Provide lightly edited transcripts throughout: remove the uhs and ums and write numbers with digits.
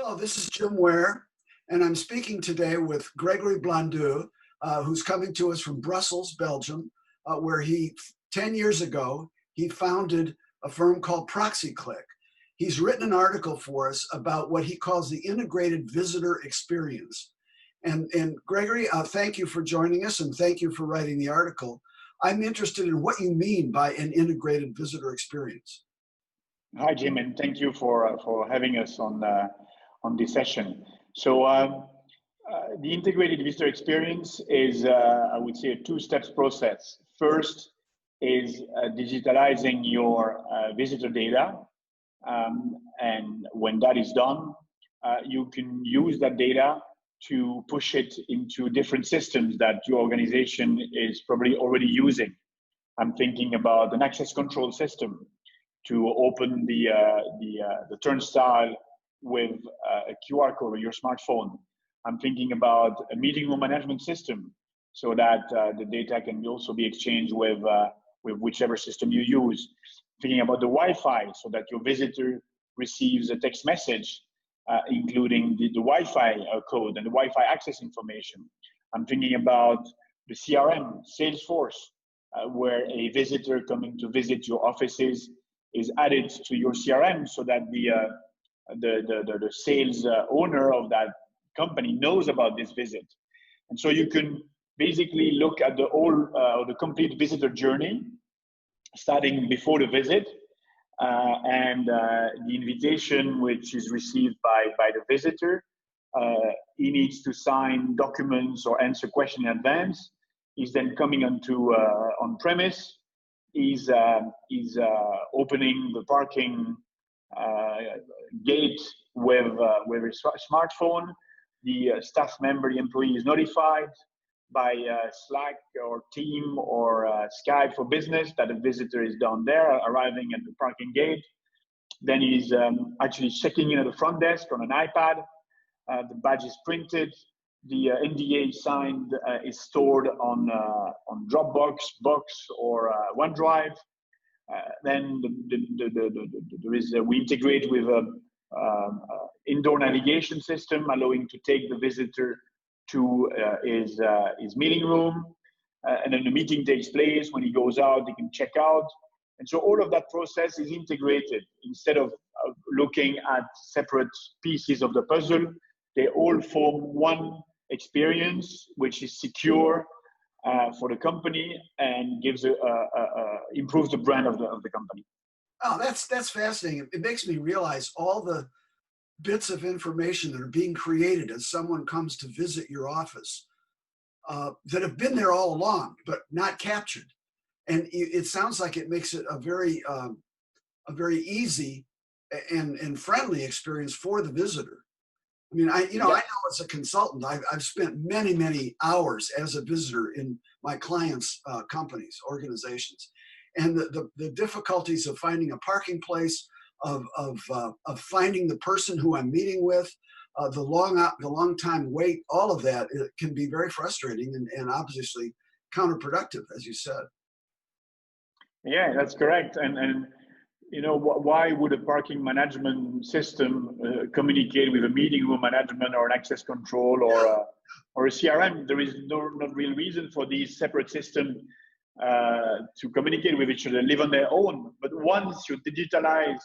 Hello, this is Jim Ware, and I'm speaking today with Gregory Blondeau, who's coming to us from Brussels, Belgium, where 10 years ago, he founded a firm called Proxyclick. He's written an article for us about what he calls the integrated visitor experience. And Gregory, thank you for joining us, and thank you for writing the article. I'm interested in what you mean by an integrated visitor experience. Hi, Jim, and thank you for having us on this session. So the integrated visitor experience is, I would say, a two-steps process. First is digitalizing your visitor data, and when that is done, you can use that data to push it into different systems that your organization is probably already using. I'm thinking about an access control system to open the turnstile with a QR code on your smartphone. I'm thinking about a meeting room management system so that the data can also be exchanged with whichever system you use. Thinking about the Wi-Fi so that your visitor receives a text message including the Wi-Fi code and the Wi-Fi access information. I'm thinking about the CRM, Salesforce, where a visitor coming to visit your offices is added to your CRM so that the sales owner of that company knows about this visit. And so you can basically look at the complete visitor journey, starting before the visit, and the invitation which is received by the visitor. He needs to sign documents or answer questions in advance. He's then coming onto on-premise. He's opening the parking gate with his smartphone. The staff member, the employee, is notified by Slack or Team or Skype for Business that a visitor is down there, arriving at the parking gate. Then he's actually checking in at the front desk on an iPad. The badge is printed. The NDA signed is stored on Dropbox, Box, or OneDrive. Then we integrate with an indoor navigation system, allowing to take the visitor to his meeting room, and then the meeting takes place. When he goes out, he can check out, and so all of that process is integrated. Instead of looking at separate pieces of the puzzle, they all form one experience, which is secure for the company and improves the brand of the company. Oh, that's fascinating. It makes me realize all the bits of information that are being created as someone comes to visit your office that have been there all along, but not captured. And it sounds like it makes it a very easy and friendly experience for the visitor. I mean, I know as a consultant, I've spent many hours as a visitor in my clients' companies, organizations, and the difficulties of finding a parking place, of finding the person who I'm meeting with, the long time wait, all of that, it can be very frustrating and obviously counterproductive, as you said. Yeah, that's correct. And you know, why would a parking management system communicate with a meeting room management or an access control or a CRM? There is not real reason for these separate systems to communicate with each other, live on their own. But once you digitalize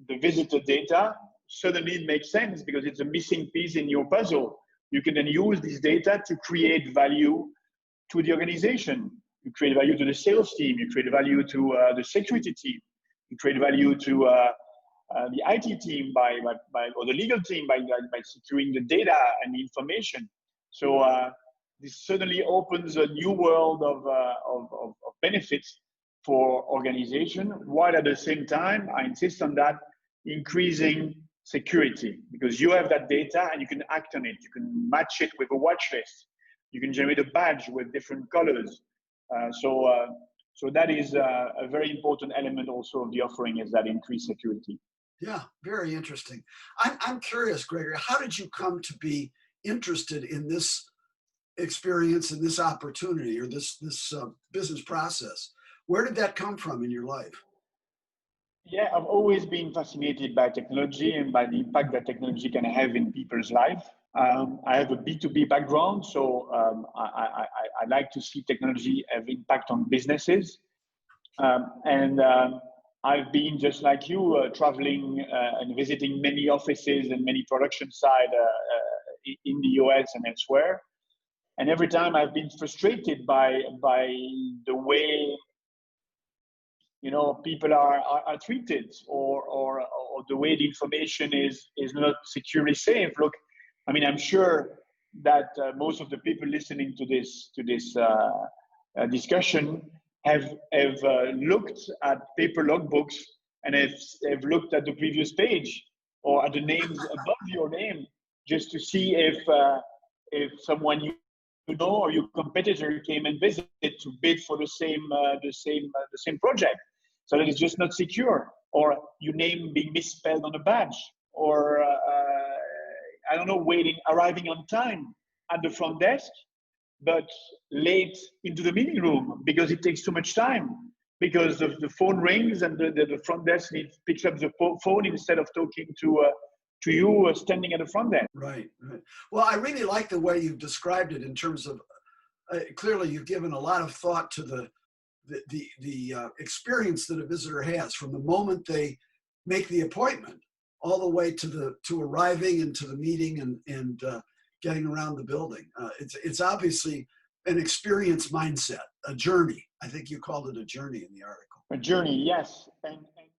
the visitor data, suddenly it makes sense because it's a missing piece in your puzzle. You can then use this data to create value to the organization. You create value to the sales team. You create value to the security team. You create value to the IT team or the legal team by securing the data and the information. So this certainly opens a new world of benefits for organization, while at the same time, I insist on that, increasing security, because you have that data and you can act on it. You can match it with a watch list. You can generate a badge with different colors. So that is a very important element also of the offering, is that increased security. Yeah, very interesting. I'm curious, Gregory, how did you come to be interested in this experience and this opportunity or this business process? Where did that come from in your life? Yeah, I've always been fascinated by technology and by the impact that technology can have in people's life. I have a B2B background, so I like to see technology have impact on businesses. And I've been, just like you, traveling and visiting many offices and many production sites in the US and elsewhere. And every time I've been frustrated by the way people are treated, or the way the information is not securely safe. Look, I mean, I'm sure that most of the people listening to this discussion have looked at paper logbooks and have looked at the previous page or at the names above your name, just to see if someone you know or your competitor came and visited to bid for the same project. So that it's just not secure, or your name being misspelled on a badge, or I don't know, arriving on time at the front desk, but late into the meeting room because it takes too much time, because the phone rings and the front desk picks up the phone instead of talking to you standing at the front desk. Right, right. Well, I really like the way you've described it in terms of, clearly you've given a lot of thought to the experience that a visitor has from the moment they make the appointment all the way to arriving and to the meeting and getting around the building. It's obviously an experience mindset, a journey. I think you called it a journey in the article. A journey, yes. And